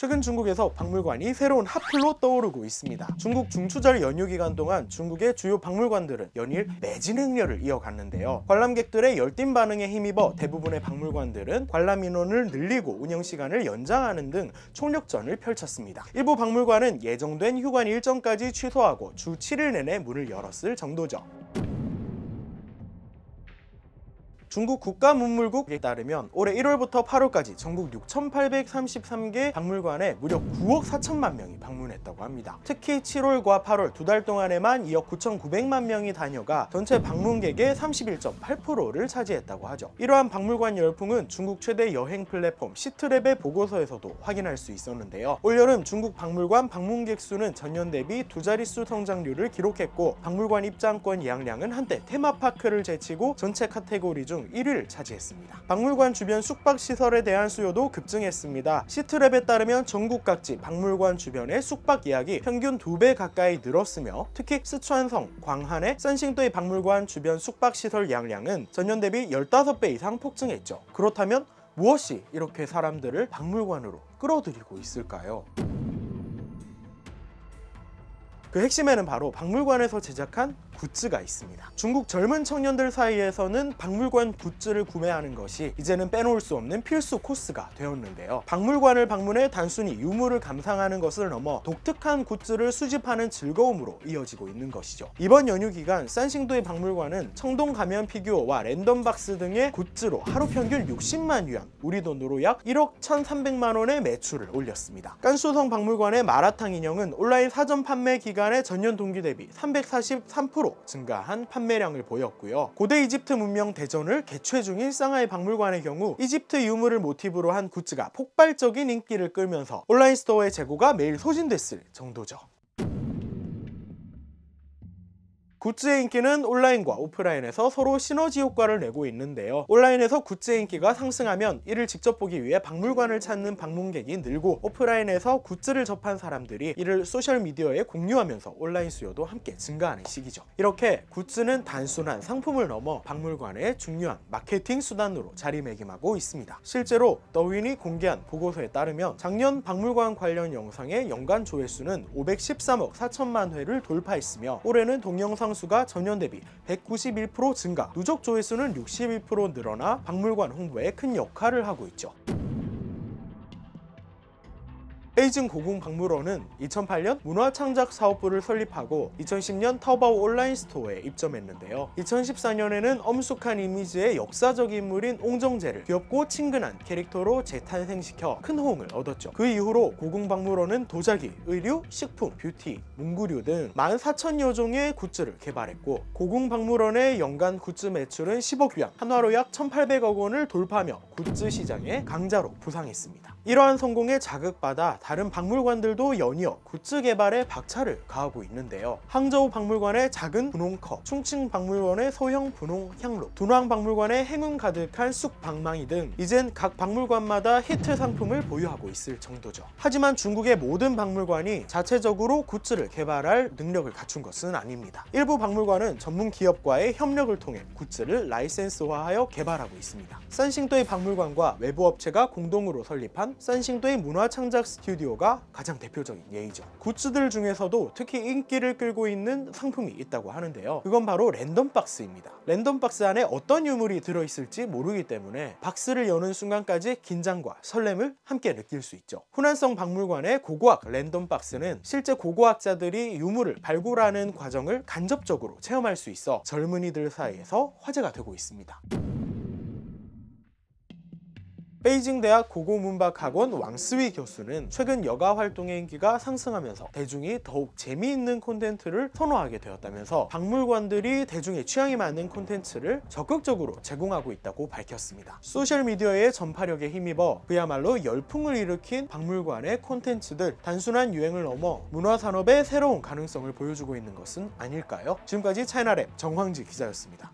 최근 중국에서 박물관이 새로운 핫플로 떠오르고 있습니다. 중국 중추절 연휴 기간 동안 중국의 주요 박물관들은 연일 매진 행렬을 이어갔는데요. 관람객들의 열띤 반응에 힘입어 대부분의 박물관들은 관람 인원을 늘리고 운영 시간을 연장하는 등 총력전을 펼쳤습니다. 일부 박물관은 예정된 휴관 일정까지 취소하고 주 7일 내내 문을 열었을 정도죠. 중국 국가문물국에 따르면 올해 1월부터 8월까지 전국 6,833개 박물관에 무려 9억 4천만 명이 방문했다고 합니다. 특히 7월과 8월 두 달 동안에만 2억 9,900만 명이 다녀가 전체 방문객의 31.8%를 차지했다고 하죠. 이러한 박물관 열풍은 중국 최대 여행 플랫폼 시트랩의 보고서에서도 확인할 수 있었는데요. 올여름 중국 박물관 방문객 수는 전년 대비 두 자릿수 성장률을 기록했고, 박물관 입장권 예약량은 한때 테마파크를 제치고 전체 카테고리 중 1위를 차지했습니다. 박물관 주변 숙박시설에 대한 수요도 급증했습니다. 시트랩에 따르면 전국 각지 박물관 주변의 숙박 예약이 평균 2배 가까이 늘었으며, 특히 스촨성, 광한의 산싱도이 박물관 주변 숙박시설 예약량은 전년 대비 15배 이상 폭증했죠. 그렇다면 무엇이 이렇게 사람들을 박물관으로 끌어들이고 있을까요? 그 핵심에는 바로 박물관에서 제작한 굿즈가 있습니다. 중국 젊은 청년들 사이에서는 박물관 굿즈를 구매하는 것이 이제는 빼놓을 수 없는 필수 코스가 되었는데요. 박물관을 방문해 단순히 유물을 감상하는 것을 넘어 독특한 굿즈를 수집하는 즐거움으로 이어지고 있는 것이죠. 이번 연휴 기간 산싱도이 박물관은 청동 가면 피규어와 랜덤박스 등의 굿즈로 하루 평균 60만 위안, 우리 돈으로 약 1억 1,300만 원의 매출을 올렸습니다. 깐수성 박물관의 마라탕 인형은 온라인 사전 판매 기간에 전년 동기 대비 343% 증가한 판매량을 보였고요. 고대 이집트 문명 대전을 개최 중인 상하이 박물관의 경우 이집트 유물을 모티브로 한 굿즈가 폭발적인 인기를 끌면서 온라인 스토어의 재고가 매일 소진됐을 정도죠. 굿즈의 인기는 온라인과 오프라인에서 서로 시너지 효과를 내고 있는데요. 온라인에서 굿즈의 인기가 상승하면 이를 직접 보기 위해 박물관을 찾는 방문객이 늘고, 오프라인에서 굿즈를 접한 사람들이 이를 소셜미디어에 공유하면서 온라인 수요도 함께 증가하는 시기죠. 이렇게 굿즈는 단순한 상품을 넘어 박물관의 중요한 마케팅 수단으로 자리매김하고 있습니다. 실제로 더윈이 공개한 보고서에 따르면 작년 박물관 관련 영상의 연간 조회수는 513억 4천만 회를 돌파했으며, 올해는 동영상 수가 전년 대비 191% 증가, 누적 조회수는 61% 늘어나 박물관 홍보에 큰 역할을 하고 있죠. 베이징 고궁박물원은 2008년 문화창작사업부를 설립하고 2010년 타오바오 온라인 스토어에 입점했는데요. 2014년에는 엄숙한 이미지의 역사적 인물인 옹정제를 귀엽고 친근한 캐릭터로 재탄생시켜 큰 호응을 얻었죠. 그 이후로 고궁박물원은 도자기, 의류, 식품, 뷰티, 문구류 등 14,000여 종의 굿즈를 개발했고, 고궁박물원의 연간 굿즈 매출은 10억 위안, 한화로 약 1,800억 원을 돌파하며 굿즈 시장의 강자로 부상했습니다. 이러한 성공에 자극받아 다른 박물관들도 연이어 굿즈 개발에 박차를 가하고 있는데요. 항저우 박물관의 작은 분홍컵, 충칭 박물관의 소형 분홍 향로, 둔왕 박물관의 행운 가득한 쑥 방망이 등 이젠 각 박물관마다 히트 상품을 보유하고 있을 정도죠. 하지만 중국의 모든 박물관이 자체적으로 굿즈를 개발할 능력을 갖춘 것은 아닙니다. 일부 박물관은 전문 기업과의 협력을 통해 굿즈를 라이센스화하여 개발하고 있습니다. 산싱도이 박물관과 외부 업체가 공동으로 설립한 산싱도이 문화창작 스튜디오가 가장 대표적인 예이죠. 굿즈들 중에서도 특히 인기를 끌고 있는 상품이 있다고 하는데요. 그건 바로 랜덤박스입니다. 랜덤박스 안에 어떤 유물이 들어있을지 모르기 때문에 박스를 여는 순간까지 긴장과 설렘을 함께 느낄 수 있죠. 후난성 박물관의 고고학 랜덤박스는 실제 고고학자들이 유물을 발굴하는 과정을 간접적으로 체험할 수 있어 젊은이들 사이에서 화제가 되고 있습니다. 베이징 대학 고고문박학원 왕스위 교수는 최근 여가 활동의 인기가 상승하면서 대중이 더욱 재미있는 콘텐츠를 선호하게 되었다면서 박물관들이 대중의 취향에 맞는 콘텐츠를 적극적으로 제공하고 있다고 밝혔습니다. 소셜미디어의 전파력에 힘입어 그야말로 열풍을 일으킨 박물관의 콘텐츠들, 단순한 유행을 넘어 문화산업의 새로운 가능성을 보여주고 있는 것은 아닐까요? 지금까지 차이나랩 정황지 기자였습니다.